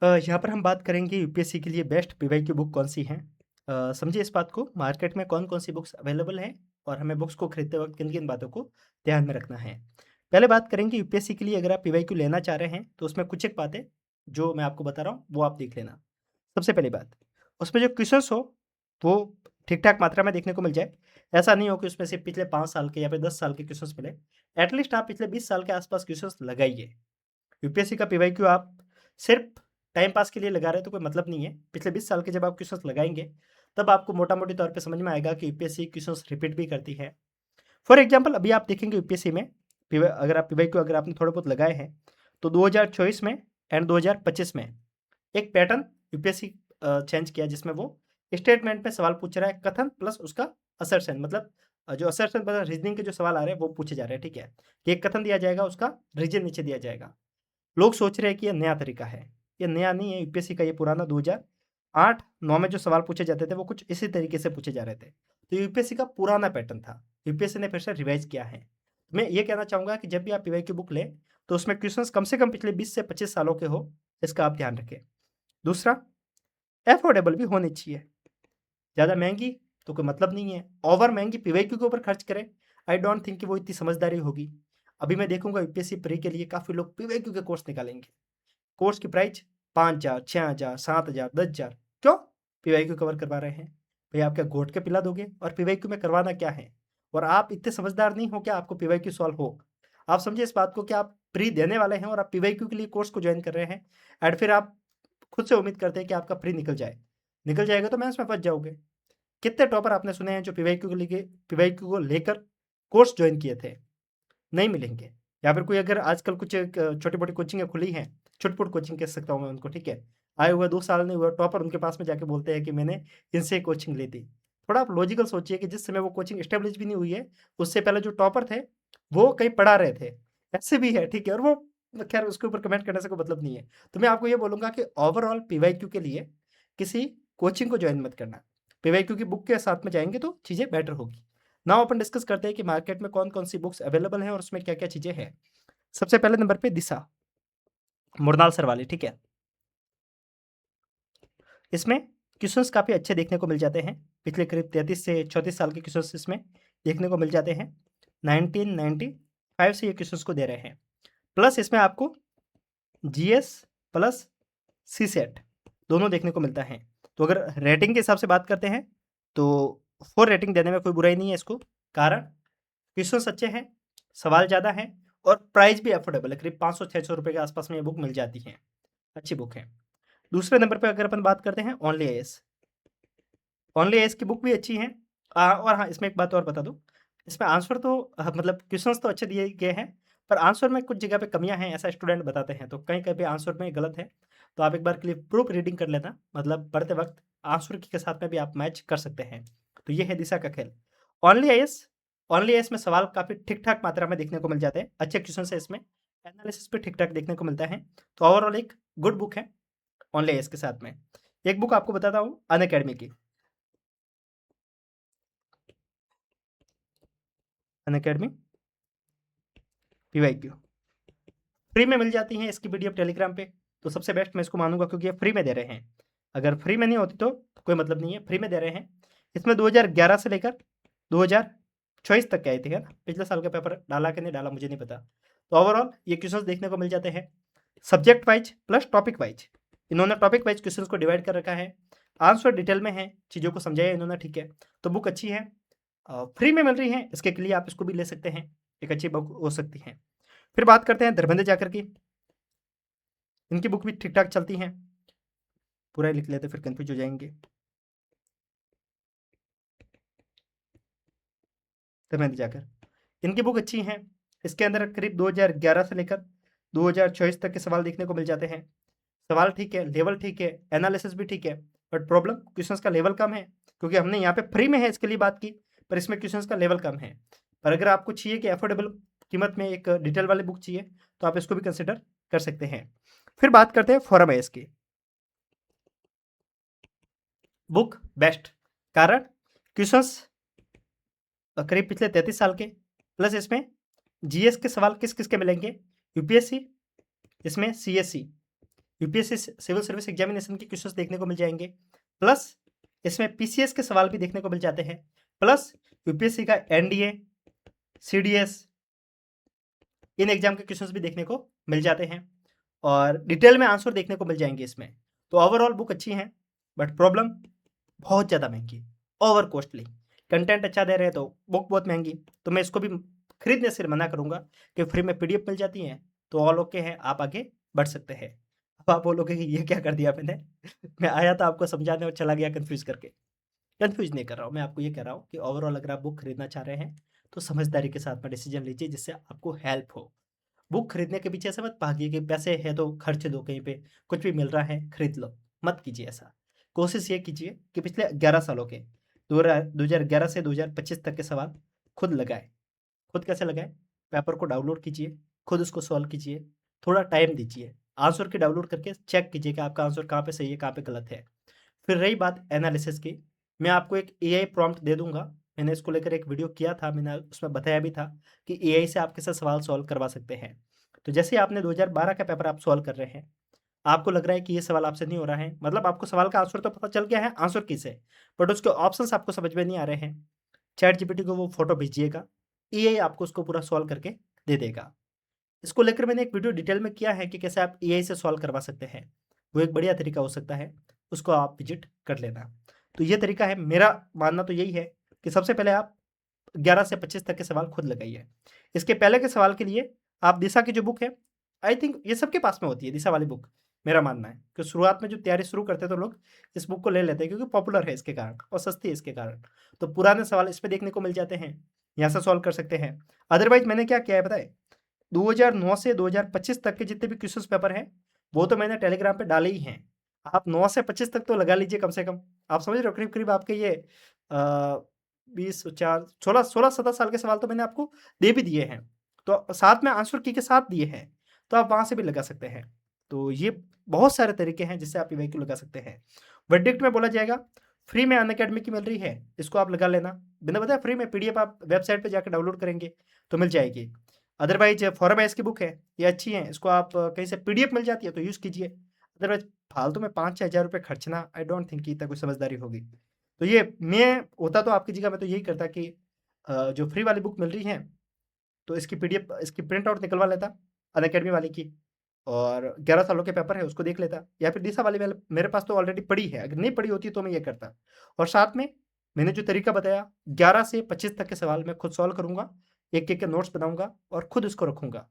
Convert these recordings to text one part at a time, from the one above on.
यहाँ पर हम बात करेंगे यूपीएससी के लिए बेस्ट पीवाईक्यू बुक कौन सी हैं। समझिए इस बात को, मार्केट में कौन कौन सी बुक्स अवेलेबल हैं और हमें बुक्स को खरीदते वक्त किन किन बातों को ध्यान में रखना है। पहले बात करेंगे यूपीएससी के लिए, अगर आप पीवाईक्यू लेना चाह रहे हैं तो उसमें कुछ एक बातें जो मैं आपको बता रहा हूँ वो आप देख लेना। सबसे पहली बात, उसमें जो क्वेश्चंस हो वो ठीक ठाक मात्रा में देखने को मिल जाए। ऐसा नहीं हो कि उसमें से पिछले 5 साल के या फिर 10 साल के क्वेश्चंस मिले। एटलीस्ट आप पिछले 20 साल के आसपास क्वेश्चंस लगाइए। यूपीएससी का पीवाईक्यू आप सिर्फ टाइम पास के लिए लगा रहे हैं तो कोई मतलब नहीं है। पिछले 20 साल के जब आप क्वेश्चंस लगाएंगे तब आपको मोटा मोटी तौर पे समझ में आएगा कि यूपीएससी क्वेश्चंस रिपीट भी करती है। फॉर एग्जांपल अभी आप देखेंगे यूपीएससी में अगर आप पीवाईक्यू अगर आपने थोड़े बहुत लगाए हैं तो 2024 में एंड 2025 में एक पैटर्न यूपीएससी चेंज किया, जिसमें वो स्टेटमेंट में सवाल पूछ रहा है, कथन प्लस उसका असर्शन, मतलब जो असर्शन मतलब रीजनिंग के जो सवाल आ रहे हैं वो पूछे जा रहे हैं। ठीक है, कि एक कथन दिया जाएगा, उसका रीजन नीचे दिया जाएगा। लोग सोच रहे हैं कि ये नया तरीका है। ये नया नहीं है, यूपीएससी का ये पुराना 2008-9 में जो सवाल पूछे जाते थे वो कुछ इसी तरीके से पूछे जा रहे थे। तो यूपीएससी का पुराना पैटर्न था, यूपीएससी ने फिर से रिवाइज किया है। मैं ये कहना चाहूँगा कि जब भी आप पीवाईक्यू बुक लें तो उसमें क्वेश्चंस कम से कम पिछले 20 से 25 सालों के हो, इसका आप ध्यान रखें। दूसरा, अफोर्डेबल भी होनी चाहिए। ज़्यादा महँगी तो कोई मतलब नहीं है। ओवर महँगी पीवाईक्यू के ऊपर खर्च करें, आई डोंट थिंक कि वो इतनी समझदारी होगी। अभी मैं देखूँगा यूपीएससी प्री के लिए काफ़ी लोग पीवाईक्यू के कोर्स निकालेंगे। कोर्स की प्राइस 5,000, 6,000, 7,000, 10,000। क्यों? पीवाईक्यू कवर करवा रहे हैं। भैया आप क्या घोट के पिला दोगे? और पीवाईक्यू में करवाना क्या है? और आप इतने समझदार नहीं हो क्या आपको पीवाईक्यू सॉल्व हो? आप समझिए इस बात को कि आप प्री देने वाले हैं और आप पीवाईक्यू के लिए कोर्स को जॉइन कर रहे हैं एंड फिर आप खुद से उम्मीद करते हैं कि आपका प्री निकल जाए। निकल जाएगा तो मेंस में फँस जाओगे। कितने टॉपर आपने सुने हैं जो पीवाईक्यू को लेकर कोर्स जॉइन किए थे? नहीं मिलेंगे। या फिर कोई अगर आजकल कुछ छोटी-मोटी कोचिंगें खुली हैं, छुट-पुट कोचिंग कह सकता हूँ मैं उनको, ठीक है? आए हुए 2 साल नहीं हुए टॉपर उनके पास में जाके बोलते हैं कि मैंने इनसे कोचिंग ली थी। थोड़ा आप लॉजिकल सोचिए कि जिस समय वो कोचिंग एस्टेब्लिश भी नहीं हुई है, उससे पहले जो टॉपर थे, वो कहीं पढ़ा रहे थे। ऐसे भी है, ठीक है? और वो खैर उसके ऊपर कमेंट करने से कोई मतलब नहीं है। तो मैं आपको ये बोलूँगा कि ओवरऑल पीवाईक्यू के लिए किसी कोचिंग को जॉइन मत करना। पीवाईक्यू की बुक के साथ में जाएँगे तो चीज़ें बेटर होगी। नाउ अपन डिस्कस करते हैं कि मार्केट में कौन-कौन सी बुक्स अवेलेबल हैं और उसमें क्या-क्या चीज़ें हैं। सबसे पहले नंबर पे दिशा, मुरनाल सर वाली, ठीक है? इसमें क्वेश्चंस काफ़ी अच्छे देखने को मिल जाते हैं। पिछले करीब 33 से 34 साल के क्वेश्चंस इसमें देखने को मिल जाते हैं। 1995 से ये क्वेश्चंस को दे रहे हैं। प्लस इसमें आपको जीएस प्लस सीसेट दोनों देखने को मिलता है। तो अगर रेटिंग के हिसाब से बात करते हैं तो 4 रेटिंग देने में कोई बुराई नहीं है इसको। कारण क्वेश्चंस अच्छे हैं, सवाल ज़्यादा हैं और प्राइस भी अफोर्डेबल है। करीब 500-600 रुपए के आसपास में ये बुक मिल जाती है। अच्छी बुक है। दूसरे नंबर पे अगर अपन बात करते हैं ओनली आईएएस। ओनली आईएएस की बुक भी अच्छी है। और हाँ, इसमें एक बात और बता दूँ, इसमें आंसर तो मतलब क्वेश्चंस तो अच्छे दिए गए हैं, पर आंसर में कुछ जगह पे कमियाँ हैं, ऐसा स्टूडेंट बताते हैं। तो कहीं-कहीं पे आंसर में गलत है। तो आप एक बार के लिए प्रूफ रीडिंग कर लेना, मतलब पढ़ते वक़्त आंसर के साथ में भी आप मैच कर सकते हैं। तो ये है दिशा का खेल। ओनली आईएएस ओनली आईएएस में सवाल काफ़ी ठीक-ठाक मात्रा में देखने को मिल जाते हैं। अच्छे क्वेश्चन्स हैं इसमें। एनालिसिस भी ठीक-ठाक देखने को मिलता है। तो ओवरऑल एक गुड बुक है ओनली आईएएस के साथ में। एक बुक आपको बताता हूँ अनअकैडमी की। अनअकैडमी पीवाईक्यू फ्री में मिल जाती हैं इसकी पीडीएफ टेलीग्राम पे। तो सबसे बेस्ट मैं इसको मानूँगा क्योंकि ये फ्री में दे रहे हैं। अगर फ्री में नहीं होती तो कोई मतलब नहीं है, फ्री में दे रहे हैं। इसमें 2011 से लेकर 2024 तक की आई थी, है ना? पिछले साल का पेपर डाला कि नहीं डाला मुझे नहीं पता। तो ओवरऑल ये क्वेश्चंस देखने को मिल जाते हैं। Subject wise plus topic wise. इन्होंने टॉपिक वाइज क्वेश्चंस को डिवाइड कर रखा है। आंसर डिटेल में है, चीज़ों को समझाया इन्होंने, ठीक है? तो बुक अच्छी है। फ्री में मिल रही है, इसके लिए आप इसको भी ले सकते हैं। एक अच्छी बुक हो सकती है। फिर बात करते हैं धर्मेंद्र जाकर की। इनकी बुक भी ठीक-ठाक चलती हैं। पूरा ही लिख लेते फिर कन्फ्यूज़ हो जाएँगे। धर्मेंद्र जाकर, इनकी बुक अच्छी हैं। इसके अंदर करीब 2011 से लेकर 2024 तक के सवाल देखने को मिल जाते हैं। सवाल ठीक है, लेवल ठीक है, एनालिसिस भी ठीक है, बट प्रॉब्लम क्वेश्चंस का लेवल कम है, क्योंकि हमने यहाँ पे फ्री में है इसके लिए बात की, पर इसमें क्वेश्चंस का लेवल कम है। पर अगर आपको चाहिए कि अफोर्डेबल कीमत में एक डिटेल वाली बुक चाहिए, तो आप इसको भी कंसिडर कर सकते हैं। फिर बात करते हैं फोरम आईएएस की। बुक बेस्ट, कारण क्वेश्चंस करीब पिछले 33 साल के, प्लस इसमें जीएस के सवाल किस किस के मिलेंगे, यूपीएससी, इसमें CSC, UPSC civil service examination के क्वेश्चंस देखने को मिल जाएंगे, प्लस इसमें पीसीएस के सवाल भी देखने को मिल जाते हैं, प्लस यूपीएससी का एनडीए, सीडीएस, इन एग्जाम के क्वेश्चंस भी देखने को मिल जाते हैं और डिटेल में आंसर देखने को मिल जाएंगे इसमें। तो ओवरऑल बुक अच्छी है, बट प्रॉब्लम बहुत ज़्यादा महंगी, ओवर कॉस्टली। कंटेंट अच्छा दे रहे हैं तो बुक बहुत महंगी, तो मैं इसको भी खरीदने से मना करूंगा कि फ्री में पीडीएफ मिल जाती है तो ऑल ओके है, आप आगे बढ़ सकते हैं। अब आप बोलोगे कि ये क्या कर दिया मैंने मैं आया था आपको समझाने और चला गया कंफ्यूज करके। कंफ्यूज नहीं कर रहा हूँ, मैं आपको ये कह रहा हूँ कि ओवरऑल अगर आप बुक खरीदना चाह रहे हैं तो समझदारी के साथ में डिसीजन लीजिए जिससे आपको हेल्प हो। बुक खरीदने के पीछे ऐसे मत भागिए कि पैसे है तो खर्च दो, कहीं पे कुछ भी मिल रहा है खरीद लो, मत कीजिए ऐसा। कोशिश ये कीजिए कि पिछले 11 सालों के 2011 से 2025 तक के सवाल खुद लगाए। खुद कैसे लगाए? पेपर को डाउनलोड कीजिए, खुद उसको सॉल्व कीजिए, थोड़ा टाइम दीजिए, आंसर की डाउनलोड करके चेक कीजिए कि आपका आंसर कहाँ पे सही है, कहाँ पे गलत है। फिर रही बात एनालिसिस की, मैं आपको एक एआई प्रॉम्प्ट दे दूंगा। मैंने इसको लेकर एक वीडियो किया था, मैंने उसमें बताया भी था कि एआई से आप कैसे सवाल सॉल्व करवा सकते हैं। तो जैसे आपने 2012 का पेपर आप सॉल्व कर रहे हैं, आपको लग रहा है कि ये सवाल आपसे नहीं हो रहा है, मतलब आपको सवाल का आंसर तो पता चल गया है, आंसर किस है, बट उसके ऑप्शंस आपको समझ में नहीं आ रहे हैं। चैट जीपीटी को वो फोटो भेजिएगा, एआई आपको उसको पूरा सॉल्व करके दे देगा। इसको लेकर मैंने एक वीडियो डिटेल में किया है कि कैसे आप एआई से सॉल्व करवा सकते हैं। वो एक बढ़िया तरीका हो सकता है, उसको आप विजिट कर लेना। तो ये तरीका है, मेरा मानना तो यही है कि सबसे पहले आप 11 से 25 तक के सवाल खुद लगाइए। इसके पहले के सवाल के लिए आप दिशा की जो बुक है, आई थिंक ये सबके पास में होती है दिशा वाली बुक, मेरा मानना है कि शुरुआत में जो तैयारी शुरू करते हैं तो लोग इस बुक को ले लेते हैं क्योंकि पॉपुलर है इसके कारण और सस्ती है इसके कारण। तो पुराने सवाल इस पे देखने को मिल जाते हैं, यहाँ से सॉल्व कर सकते हैं। अदरवाइज मैंने क्या किया है पता है, 2009 से 2025 तक के जितने भी क्वेश्चन पेपर हैं वो तो मैंने टेलीग्राम पे डाले ही हैं। आप 9 से 25 तक तो लगा लीजिए कम से कम। आप समझ रहे हो, करीब करीब आपके ये 20 4 16 17 साल के सवाल तो मैंने आपको दे भी दिए हैं, तो साथ में आंसर की के साथ दिए हैं, तो आप वहां से भी लगा सकते हैं। तो ये बहुत सारे तरीके हैं जिससे आप ईवीक्यू लगा सकते हैं। वर्डिक्ट में बोला जाएगा, फ्री में अनअकैडमी की मिल रही है, इसको आप लगा लेना। मैंने बताया फ्री में पीडीएफ आप वेबसाइट पे जाकर डाउनलोड करेंगे तो मिल जाएगी। अदरवाइज फॉरमैस की बुक है, ये अच्छी है, इसको आप कहीं से पीडीएफ मिल जाती है तो यूज़ कीजिए। अदरवाइज फालतू में 5-6 हज़ार रुपये खर्चना, आई डोंट थिंक कि इतना कोई समझदारी होगी। तो ये मैं होता तो आपकी जगह मैं तो यही करता कि जो फ्री वाली बुक मिल रही है तो इसकी पीडीएफ, इसकी प्रिंट आउट निकलवा लेता अनअकैडमी वाले की, और 11 सालों के पेपर है उसको देख लेता, या फिर दिशा वाली मेरे पास तो ऑलरेडी पड़ी है, अगर नहीं पड़ी होती तो मैं ये करता। और साथ में मैंने जो तरीका बताया, 11 से 25 तक के सवाल मैं खुद सॉल्व करूंगा, एक एक के नोट्स बनाऊंगा और खुद उसको रखूंगा।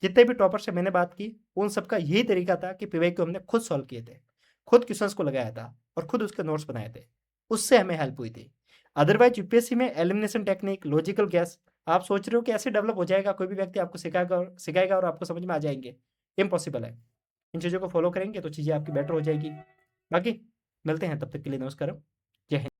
जितने भी टॉपर से मैंने बात की उन सबका यही तरीका था कि पीवाई को हमने खुद सॉल्व किए थे, खुद क्वेश्चंस को लगाया था और खुद उसके नोट्स बनाए थे, उससे हमें हेल्प हुई थी। अदरवाइज यूपीएससी में एलिमिनेशन टेक्निक, लॉजिकल गैस, आप सोच रहे हो कि ऐसे डेवलप हो जाएगा, कोई भी व्यक्ति आपको सिखाएगा और आपको समझ में आ जाएंगे, इम्पॉसिबल है। इन चीज़ों को फॉलो करेंगे तो चीज़ें आपकी बेटर हो जाएगी। बाकी मिलते हैं, तब तक के लिए नमस्कार। जय हिंद।